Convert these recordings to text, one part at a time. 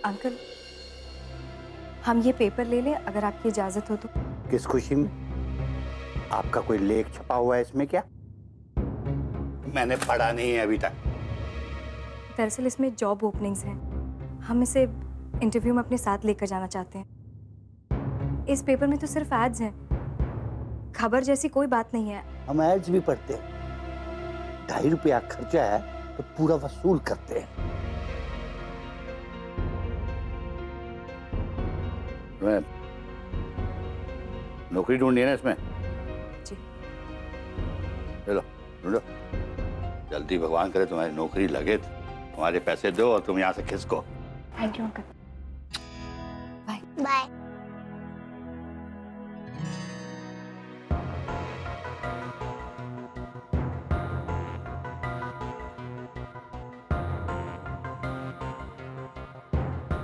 Uncle, हम ये paper ले लें अगर आपकी इजाजत हो तो। किस खुशी में? आपका कोई लेख छपा हुआ है इसमें क्या? मैंने पढ़ा नहीं है अभी तक। दरअसल इसमें जॉब ओपनिंग्स हैं, हम इसे इंटरव्यू में अपने साथ लेकर जाना चाहते हैं। इस पेपर में तो सिर्फ एड्स हैं, खबर जैसी कोई बात नहीं है। हम एड्स भी पढ़ते हैं, ₹2.5 खर्चा है तो पूरा वसूल करते हैं। नौकरी ढूंढनी है ना इसमें? जी। चलो ढूंढो, जल्दी भगवान करे तुम्हारी नौकरी लगे, तुम्हारे पैसे दो और तुम यहाँ से खिसको। Thank you uncle. Bye bye.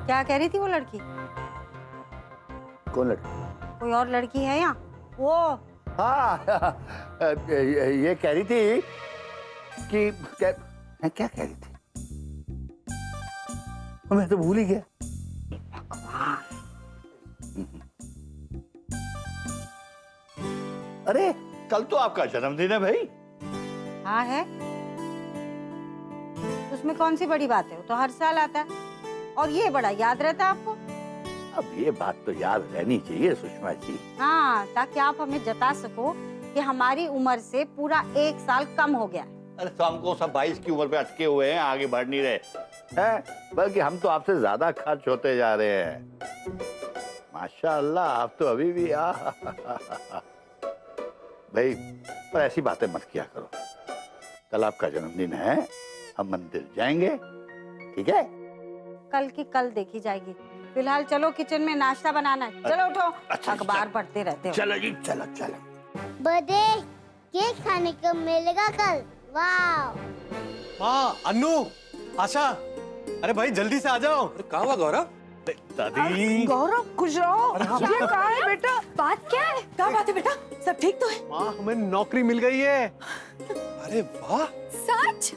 क्या कह रही थी वो लड़की? कौन लड़की? कोई और लड़की है यहाँ? वो हाँ ये कह रही थी कि क्या कह रही थी? मैं तो भूल ही गया। अरे कल तो आपका जन्मदिन है भाई। हाँ है, उसमें कौन सी बड़ी बात है? वो तो हर साल आता है और ये बड़ा याद रहता है आपको। अब ये बात तो याद रहनी चाहिए सुषमा जी। हाँ, ताकि आप हमें जता सको कि हमारी उम्र से पूरा 1 साल कम हो गया है। अरे तो हमको सब 22 की उम्र पे अटके हुए हैं, आगे बढ़ नहीं रहे हैं, बल्कि हम तो आपसे ज्यादा खर्च होते जा रहे हैं। माशाअल्लाह, आप तो अभी भी भाई, पर ऐसी बातें मत किया करो। कल आपका जन्मदिन है, हम मंदिर जाएंगे, ठीक है? कल की कल देखी जाएगी। फिलहाल चलो किचन में नाश्ता बनाना है। चलो उठो, अच्छा, अखबार पढ़ते रहते हो। चलो जी, चलो चलो। बर्थडे केक खाने को मिलेगा कल। वाह। हाँ अन्नू, आशा, अरे भाई जल्दी से आ जाओ। कहाँ हुआ गौरव? दादी। गौरव खुश रहो। ये कहाँ है बेटा? बात क्या है? क्या बात है बेटा? सब ठीक तो है? माँ, हमें नौकरी मिल गई है। अरे वाह, सच?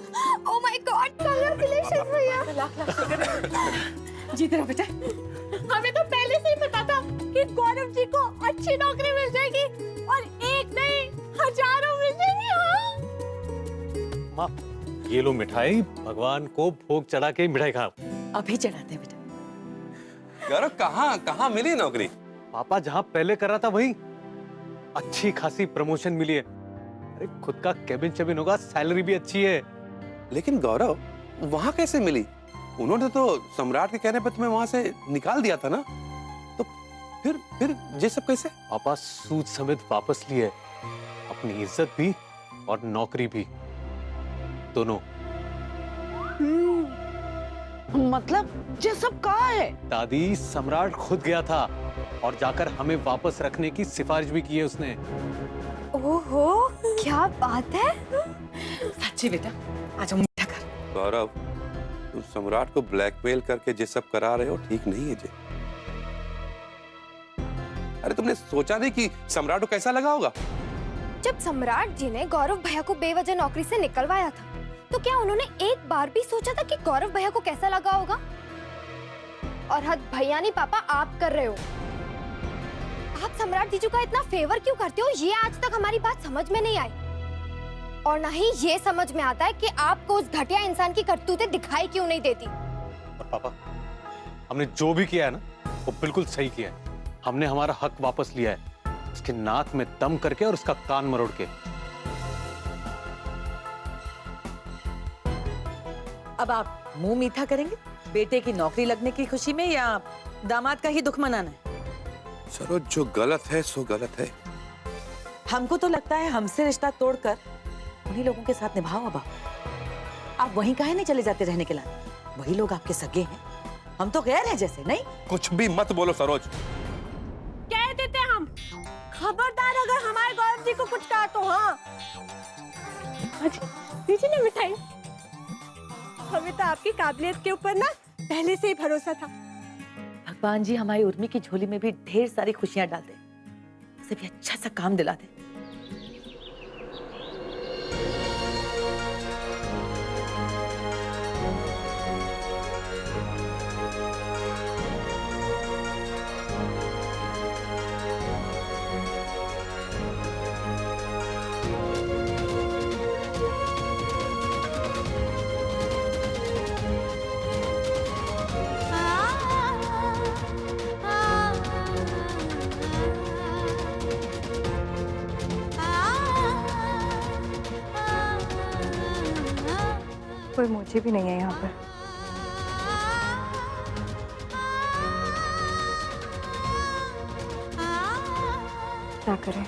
ओह माय गॉड, कांग्रेचुलेशंस भैया। लाख लाख शुक्र। जीते रहो बेटा। हमें तो पहले से ही पता था कि गौरव जी को अच्छी नौकरी मिल जाएगी और एक नहीं हजारों मिल जाएंगी। हाँ माँ, ये लो मिठाई, भगवान को भोग चढ़ा के मिठाई खाओ। अभी चढ़ाते बेटा। गौरव कहाँ मिली नौकरी? पापा जहाँ पहले कर रहा था वही, अच्छी खासी प्रमोशन मिली है। अरे खुद का केबिन चेबिन होगा, सैलरी भी अच्छी है। लेकिन गौरव वहाँ कैसे मिली? उन्होंने तो सम्राट के कहने पर तुम्हें वहाँ से निकाल दिया था ना, तो फिर ये सब कैसे? पापा सूद समेत वापस लिए, अपनी इज्जत भी और नौकरी भी, दोनों। मतलब ये सब कहाँ है? दादी, सम्राट खुद गया था और जाकर हमें वापस रखने की सिफारिश भी की है उसने। ओहो, क्या बात है? सच्ची बेटा, आज हम मीठा कर। गौरव, तुम सम्राट को ब्लैकमेल करके ये सब करा रहे हो, ठीक नहीं है ये। अरे तुमने सोचा नहीं कि सम्राट को कैसा लगा होगा? जब सम्राट जी ने गौरव भैया को बेवजह नौकरी से निकलवाया था, तो क्या उन्होंने एक बार भी सोचा था कि गौरव भैया को कैसा लगा होगा? और हद भैया नहीं पापा आप कर रहे हो। आप सम्राट जीजू का इतना फेवर क्यों करते हो, ये आज तक हमारी बात समझ में नहीं आई। और ना ही ये समझ में आता है कि आपको उस घटिया इंसान की करतूतें दिखाई क्यों नहीं देती। और पापा, हमने जो भी किया है ना, वो बिल्कुल सही किया है। हमने हमारा हक वापस लिया है, उसके नाक में दम करके और उसका कान मरोड़ के। अब आप मुंह मीठा करेंगे बेटे की नौकरी लगने की खुशी में, या दामाद का ही दुख मनाना है? चलो, जो गलत है सो गलत है। हमको तो लगता है हमसे रिश्ता तोड़कर उन्हीं लोगों के साथ निभाओ। अब आप वहीं काहे नहीं चले जाते रहने के लिए? वही लोग आपके सगे हैं, हम तो गैर हैं जैसे। नहीं, कुछ भी मत बोलो सरोज। कह देते हम, खबरदार अगर हमारे गौरव जी को कुछ कहा तो। हाँ दीजिए ना मिठाई, हमें तो आपकी काबिलियत के ऊपर ना पहले से ही भरोसा था। भगवान जी हमारी उर्मी की झोली में भी ढेर सारी खुशियां डाल दे, उसे भी अच्छा सा काम दिला दे। कोई मुझे भी नहीं है यहाँ पर। क्या करें?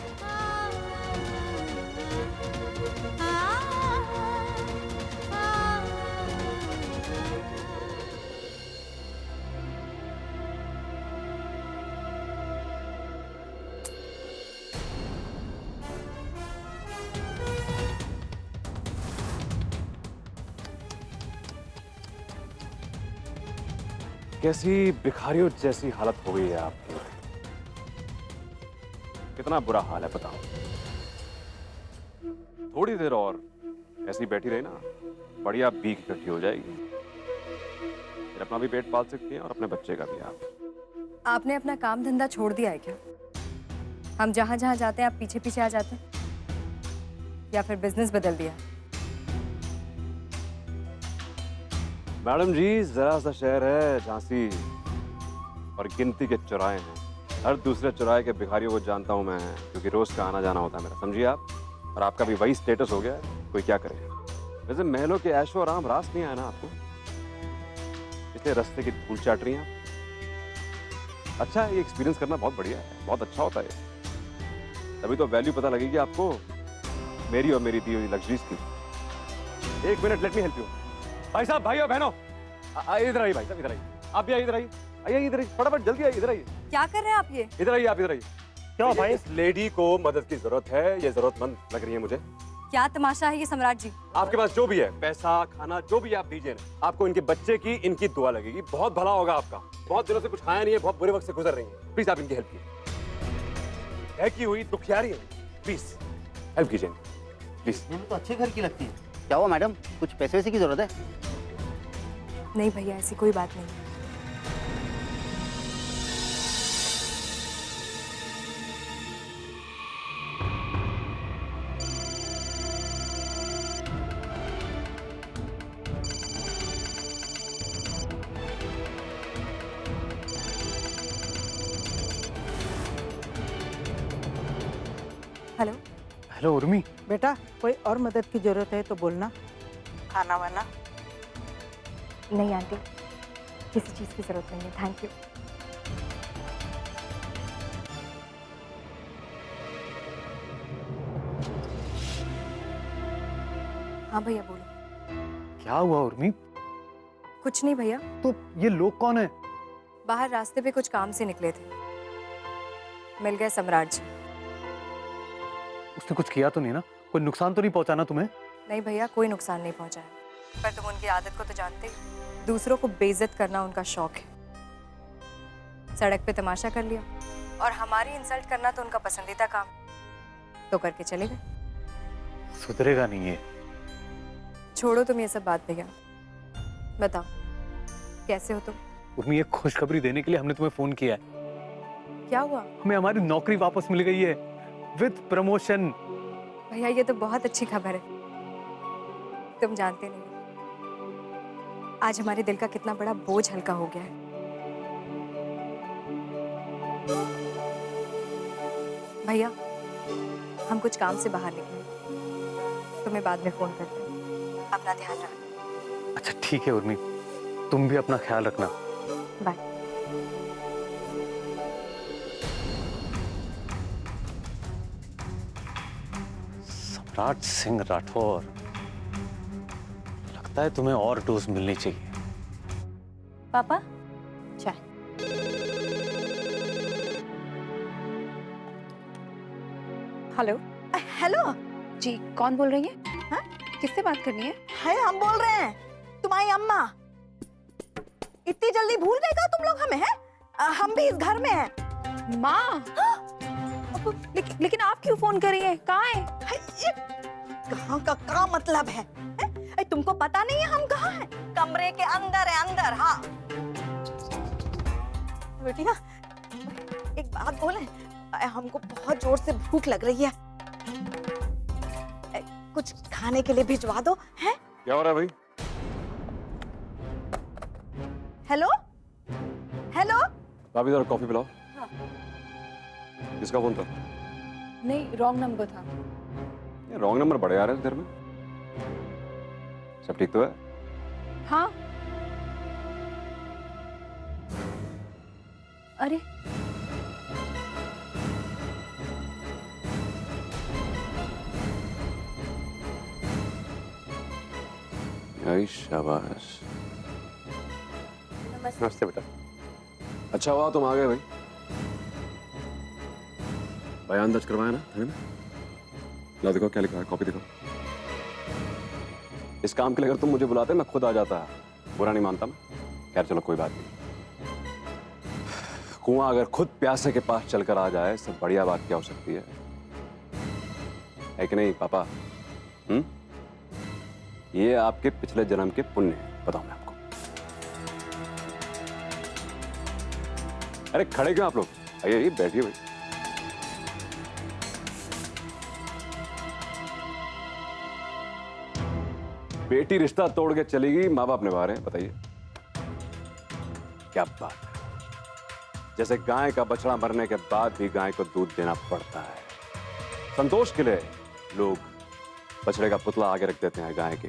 कैसी भिखारियों जैसी हालत हो गई है आपकी। कितना बुरा हाल है बताओ। थोड़ी देर और ऐसी बैठी रही ना, बढ़िया भीख इकट्ठी हो जाएगी। फिर अपना भी पेट पाल सकती हैं और अपने बच्चे का भी। आपने अपना काम धंधा छोड़ दिया है क्या? हम जहां जहां जाते हैं आप पीछे पीछे आ जाते हैं, या फिर बिजनेस बदल दिया? मैडम जी, जरा सा शहर है झांसी और गिनती के चौराहे हैं। हर दूसरे चौराहे के भिखारियों को जानता हूं मैं, क्योंकि रोज का आना जाना होता है मेरा, समझिए आप। और आपका भी वही स्टेटस हो गया है, कोई क्या करे। वैसे महलों के ऐशो आराम रास नहीं आया ना आपको, इसलिए रास्ते की धूल चाट रही हैं आप। अच्छा, ये एक्सपीरियंस करना बहुत बढ़िया है, बहुत अच्छा होता है। तभी तो वैल्यू पता लगेगी आपको मेरी और मेरी दी हुई लग्जरीज की। एक minute, let me help you. भाई साहब, भाई और बहनों, इधर आइए। भाई साहब इधर आइए, आप भी आइए, इधर आइए, आइए इधर आइए, फटाफट जल्दी आइए, इधर आइए। क्या कर रहे हैं आप ये? इधर आइए, आप इधर आइए। क्यों भाई? इस लेडी को मदद की जरूरत है, ये जरूरतमंद लग रही है मुझे। क्या तमाशा है ये सम्राट जी? आपके पास जो भी है, पैसा, खाना, जो भी आप दीजिए ना। आपको इनके बच्चे की इनकी दुआ लगेगी, बहुत भला होगा आपका। बहुत दिनों से कुछ खाया नहीं है, बहुत बुरे वक्त से गुजर रही है। प्लीज आप इनकी हेल्प कीजिए। है की हुई दुखियारी है, प्लीज हेल्प कीजिए, प्लीज। ये तो अच्छे घर की लगती है। क्या हुआ मैडम, कुछ पैसे वैसे की जरूरत है? नहीं भैया, ऐसी कोई बात नहीं। हेलो। हेलो उर्मी। बेटा, कोई और मदद की जरूरत है तो बोलना। खाना वाना? नहीं आंटी, किसी चीज़ की ज़रूरत नहीं है, थैंक यू। हाँ भैया बोलो। क्या हुआ उर्मी? कुछ नहीं भैया। तो ये लोग कौन है? बाहर रास्ते पे कुछ काम से निकले थे, मिल गए सम्राट जी। उसने कुछ किया तो नहीं ना? कोई नुकसान तो नहीं पहुंचाना तुम्हें? नहीं भैया, कोई नुकसान नहीं पहुंचाया, पर तुम उनकी आदत को तो जानते ही। दूसरों को बेइज्जत करना उनका शौक है। सड़क पे तमाशा कर लिया, और हमारी इंसल्ट करना तो उनका पसंदीदा काम, तो करके चले गए। सुधरेगा नहीं ये। छोड़ो तुम ये सब बात भैया, बताओ कैसे हो तुम? उर्मी, एक खुशखबरी देने के लिए हमने तुम्हें फोन किया है। क्या हुआ? हमें हमारी नौकरी वापस मिल गई है, विद प्रमोशन। भैया ये तो बहुत अच्छी खबर है। तुम जानते नहीं, आज हमारे दिल का कितना बड़ा बोझ हल्का हो गया है। भैया, हम कुछ काम से बाहर निकले, तुम्हें बाद में फोन करते हैं। अपना ध्यान रखना। अच्छा ठीक है उर्मी, तुम भी अपना ख्याल रखना। बाय। सम्राट सिंह राठौर, लगता है तुम्हें और डोज मिलनी चाहिए। पापा, चाय। हेलो। हेलो जी, कौन बोल रही है? हाँ, किससे बात करनी है? है, हम बोल रहे हैं, तुम्हारी अम्मा। इतनी जल्दी भूल गए क्या तुम लोग हमें? हैं? हम भी इस घर में हैं। माँ, लेकिन आप क्यों फोन कर रही हैं? कहाँ है? ये कहाँ का क्या मतलब है? तुमको पता नहीं है हम कहाँ हैं? कमरे के अंदर है, अंदर। हाँ बेटिया, एक बात बोले, हमको बहुत जोर से भूख लग रही है, कुछ खाने के लिए भिजवा दो। हैं? क्या हो रहा है भाई? Hello hello. आप इधर कॉफी पिलाओ। हाँ। किसका फोन था? नहीं, रॉन्ग नंबर था। रॉन्ग नंबर बड़े आ रहे हैं इस घर में। सब ठीक तो है? हाँ अरे आई शाबाश। नमस्ते बेटा। अच्छा हुआ तुम आ गए भाई। बयान दर्ज करवाया ना थाने में? ला देखो क्या लिखा है, कॉपी देखो। इस काम के लिए अगर तुम मुझे बुलाते मैं खुद आ जाता। बुरा नहीं मानता मैं। खैर चलो कोई बात नहीं। कुआं अगर खुद प्यासे के पास चलकर आ जाए सब बढ़िया बात क्या हो सकती है कि नहीं पापा? ये आपके पिछले जन्म के पुण्य है, बताऊं मैं आपको। अरे खड़े क्यों आप लोग? आइए बैठिए भाई। बेटी रिश्ता तोड़ के चली गई, माँ बाप निभा रहे हैं, बताइए क्या बात है। जैसे गाय का बछड़ा मरने के बाद भी गाय को दूध देना पड़ता है, संतोष के लिए लोग बछड़े का पुतला आगे रख देते हैं गाय के,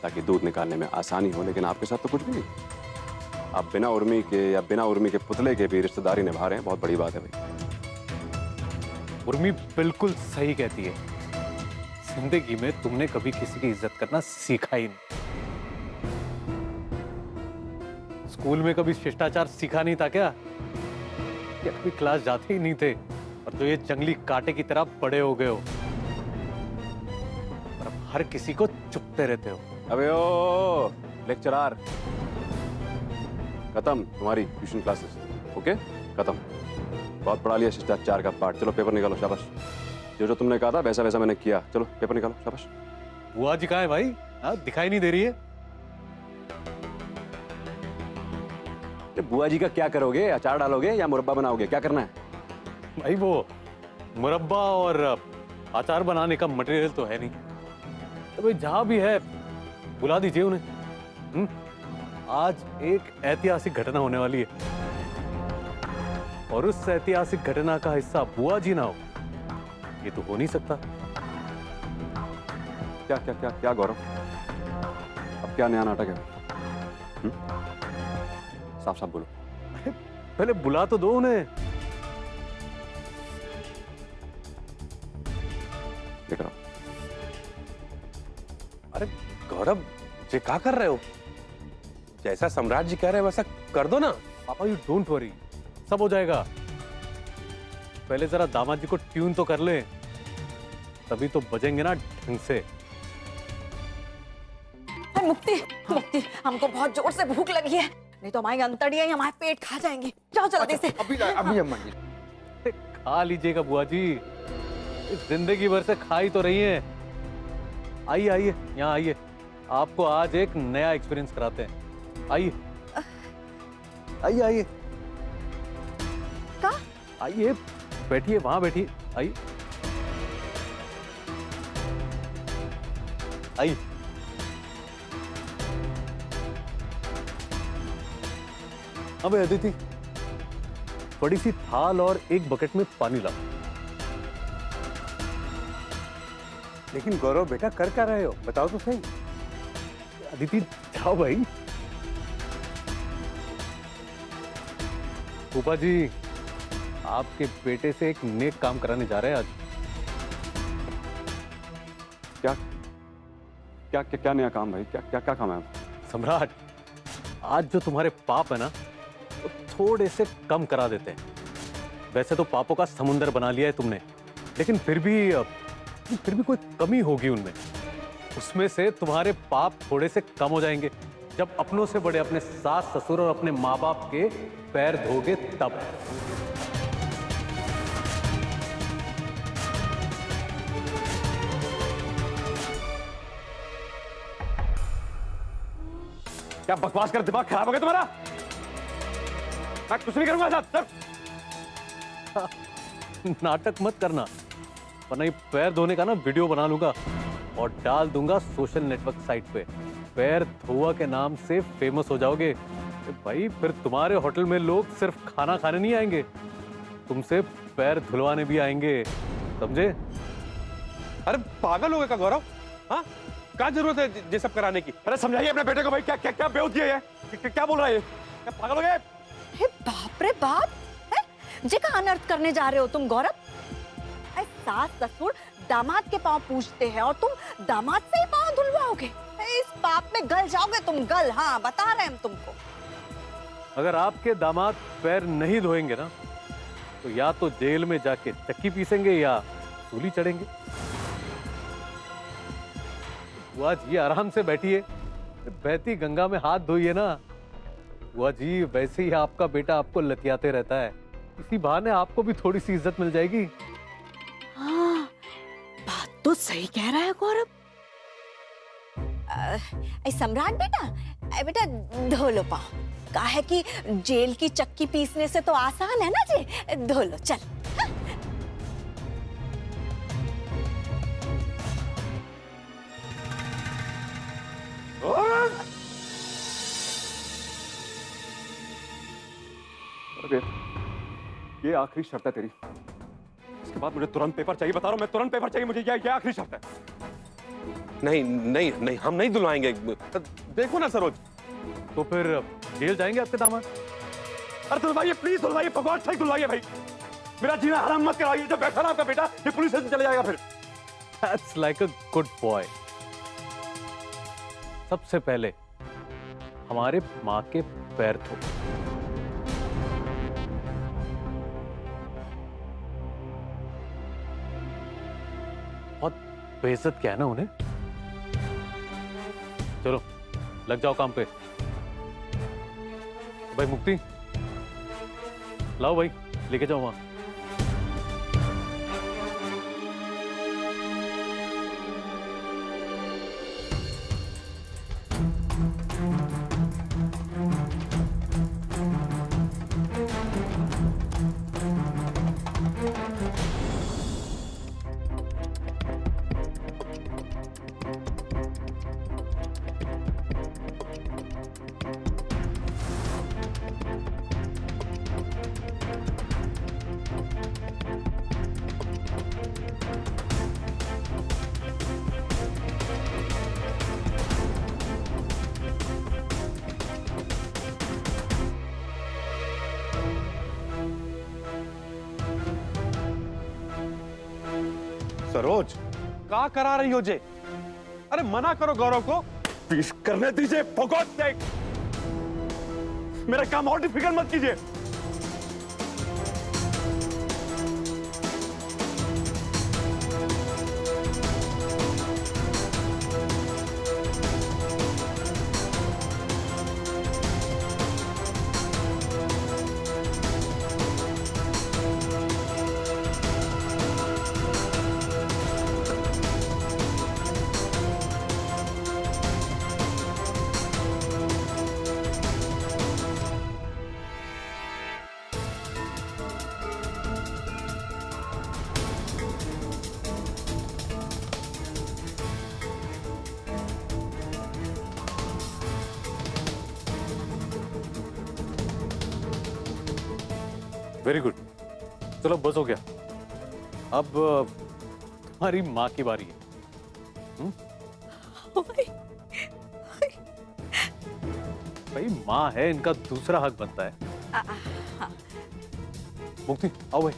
ताकि दूध निकालने में आसानी हो। लेकिन आपके साथ तो कुछ भी नहीं। आप बिना उर्मी के या बिना उर्मी के पुतले के भी रिश्तेदारी निभा रहे हैं, बहुत बड़ी बात है भाई। उर्मी बिल्कुल सही कहती है। जिंदगी में तुमने कभी किसी की इज्जत करना सीखा ही नहीं। स्कूल में कभी शिष्टाचार सीखा नहीं था क्या? या कभी क्लास जाते ही नहीं थे और तो ये जंगली कांटे की तरह बड़े हो गए हो और अब हर किसी को चुपते रहते हो। अबे ओ लेक्चरार, खत्म तुम्हारी ट्यूशन क्लासेस। ओके खत्म, बहुत पढ़ा लिया शिष्टाचार का पाठ। चलो पेपर निकालो, शाबाश। जो तुमने कहा था वैसा वैसा मैंने किया। चलो पेपर निकालो, शाबाश। बुआ जी कहाँ है भाई? दिखाई नहीं दे रही है। बुआ जी का क्या करोगे? अचार डालोगे या मुरब्बा बनाओगे? क्या करना है भाई? वो मुरब्बा और अचार बनाने का मटेरियल तो है नहीं, तो भाई जहां भी है बुला दीजिए उन्हें। आज एक ऐतिहासिक घटना होने वाली है और उस ऐतिहासिक घटना का हिस्सा बुआ जी ना हो, ये तो हो नहीं सकता। क्या क्या क्या क्या गौरव, अब क्या नया नाटक है? साफ साफ बोलो। पहले बुला तो दो उन्हें। देख रहा हूं। अरे गौरव जी क्या कर रहे हो? जैसा सम्राट जी कह रहे हैं वैसा कर दो ना। पापा यू डोंट वरी, सब हो जाएगा। पहले जरा दामाद जी को ट्यून तो कर ले, तभी तो बजेंगे ना ढंग से। मुक्ति मुक्ति, हमको बहुत जोर से भूख लगी है, नहीं तो हमारी अंतड़ियां ही हमारे पेट खा जाएंगी। जाओ जल्दी से। अभी अम्मा जी खा लीजिएगा बुआ जी, जिंदगी भर से खा ही तो रही हैं। आइए आइए, यहाँ आइए, आपको आज एक नया एक्सपीरियंस कराते हैं। आइए आइए आइए कहाँ? आइए बैठिए, वहां बैठिए। आइए आइए। अबे अदिति, बड़ी सी थाल और एक बकेट में पानी लाओ। लेकिन गौरव बेटा कर क्या रहे हो? बताओ तो सही। अदिति जाओ भाई। फूफा जी आपके बेटे से एक नेक काम कराने जा रहे हैं आज। क्या क्या क्या, क्या नया काम भाई? क्या क्या क्या काम है? सम्राट, आज जो तुम्हारे पाप है ना, वो थोड़े से कम करा देते हैं। वैसे तो पापों का समुंदर बना लिया है तुमने, लेकिन फिर भी कोई कमी होगी उनमें। उसमें से तुम्हारे पाप थोड़े से कम हो जाएंगे जब अपनों से बड़े अपने सास ससुर और अपने माँ बाप के पैर धोगे तब। क्या बकवास कर, दिमाग खराब हो गया तुम्हारा? मैं कुछ नहीं करूंगा साहब। नाटक मत करना, वरना ये पैर धोने का ना वीडियो बना लूंगा और डाल दूंगा सोशल नेटवर्क साइट पे। पैर धोआ के नाम से फेमस हो जाओगे भाई। फिर तुम्हारे होटल में लोग सिर्फ खाना खाने नहीं आएंगे, तुमसे पैर धुलवाने भी आएंगे, समझे? अरे पागल हो गए क्या गौरव? हाँ क्या जरूरत है ये सब कराने की? अरे समझाइए अपने बेटे को भाई, क्या क्या क्या बेहोश है ये? क्या बोल रहा है ये? क्या पागल हो गए? हे बाप रे बाप, है? जे का अनर्थ करने जा रहे हो तुम गौरव? ऐ सास ससुर दामाद के पांव पूछते हैं और तुम दामाद से ही पांव धुलवाओगे? इस पाप में गल जाओगे तुम, गल। हाँ, बता रहे हैं हम तुमको। अगर आपके दामाद पैर नहीं धोएंगे ना, तो या तो जेल में जाके चक्की पीसेंगे या सूली चढ़ेंगे। बुआ जी आराम से बैठिए, बहती गंगा में हाथ धोइए ना। बुआ जी वैसे ही आपका बेटा आपको लतियाते रहता है, इसी बहाने आपको भी थोड़ी सी इज्जत मिल जाएगी। हाँ, बात तो सही कह रहा है गौरव। सम्राट बेटा, बेटा धो लो पाँव। कहा है कि जेल की चक्की पीसने से तो आसान है ना जी, धो लो चल। अरे ये आखिरी शर्त है तेरी, इसके बाद मुझे तुरंत पेपर चाहिए। बता रहा हूं मैं, तुरंत पेपर चाहिए मुझे। ये आखिरी शर्त है। नहीं नहीं नहीं, हम नहीं धुलवाएंगे। देखो ना सरोज। तो फिर जेल जाएंगे आपके दामाद? अरे धुलवाइए प्लीज, धुलवाइए, भगवान से धुलवाइए भाई। मेरा जीना हराम मत कराइए। जब बैठा ना आपका बेटा, ये पुलिस स्टेशन चले जाएगा फिर। That's like a good boy. सबसे पहले हमारे माँ के पैर धो। बहुत बेइज्जत किया है ना उन्हें। चलो लग जाओ काम पे। भाई मुक्ति लाओ भाई, लेके जाओ वहां। सरोज, क्या करा रही हो जे? अरे मना करो गौरव को। प्लीज करने दीजिए, for God's sake। मेरा काम और डिफिकल्ट मत कीजिए। वेरी गुड, चलो बस हो गया। अब तुम्हारी माँ की बारी है। भाई माँ है, इनका दूसरा हक बनता है। मुक्ति आओ भाई।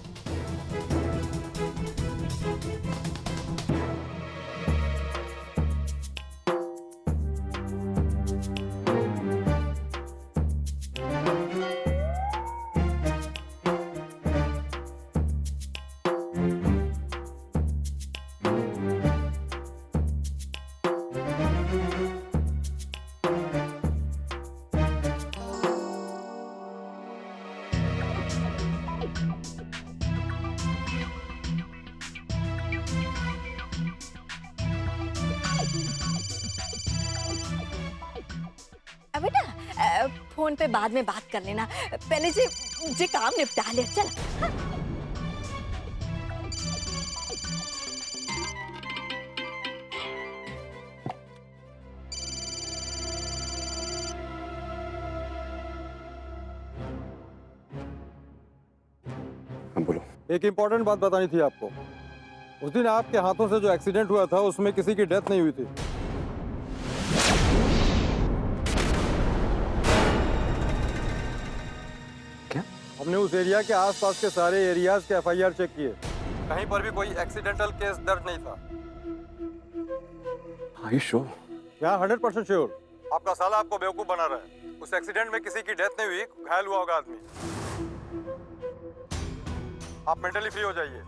बेटा फोन पे बाद में बात कर लेना, पहले जे काम निपटा ले। चल बोलो। एक इम्पोर्टेंट बात बतानी थी आपको। उस दिन आपके हाथों से जो एक्सीडेंट हुआ था उसमें किसी की डेथ नहीं हुई थी। हमने उस एरिया के आसपास के सारे एरियाज के एफआईआर चेक किए, कहीं पर भी कोई एक्सीडेंटल केस दर्ज नहीं था। Are you sure? यहाँ 100% श्योर। आपका साला आपको बेवकूफ बना रहा है। उस एक्सीडेंट में किसी की डेथ नहीं हुई, घायल हुआ होगा आदमी। आप मेंटली फ्री हो जाइए।